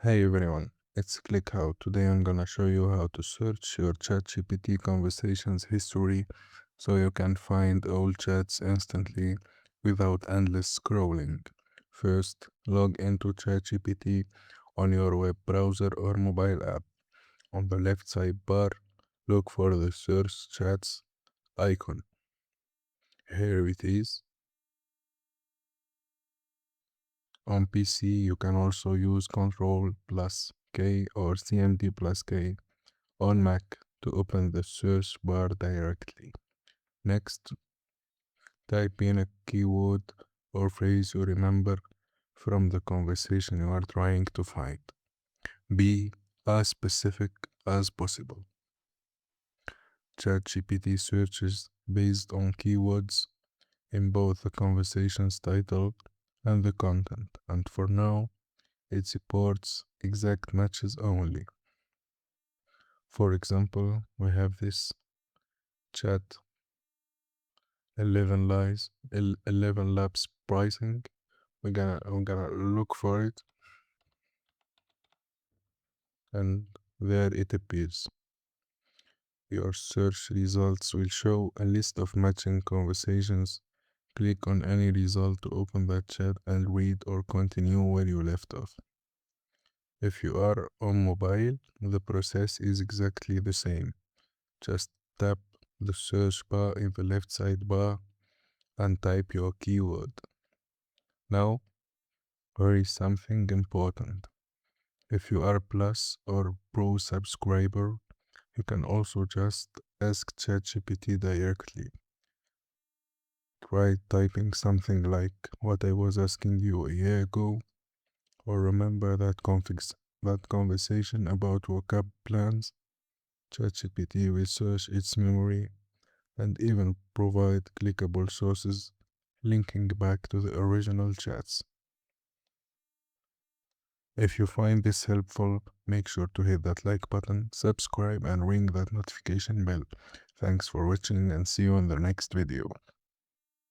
Hey everyone, it's ClickHow. Today I'm gonna show you how to search your ChatGPT conversations history so you can find old chats instantly without endless scrolling. First, log into ChatGPT on your web browser or mobile app. On the left sidebar, look for the search chats icon. Here it is. On PC, you can also use Ctrl+K or Cmd+K on Mac to open the search bar directly. Next, type in a keyword or phrase you remember from the conversation you are trying to find. Be as specific as possible. ChatGPT searches based on keywords in both the conversation's title and the content, and for now, it supports exact matches only. For example, we have this chat 11 labs pricing. I'm gonna look for it, and there it appears. Your search results will show a list of matching conversations. Click on any result to open that chat and read or continue where you left off. If you are on mobile, the process is exactly the same. Just tap the search bar in the left sidebar and type your keyword. Now, here is something important. If you are Plus or Pro subscriber, you can also just ask ChatGPT directly. Try typing something like what I was asking you a year ago, or remember that conversation about workup plans. ChatGPT will search its memory and even provide clickable sources linking back to the original chats. If you find this helpful, make sure to hit that like button, subscribe, and ring that notification bell. Thanks for watching and see you in the next video.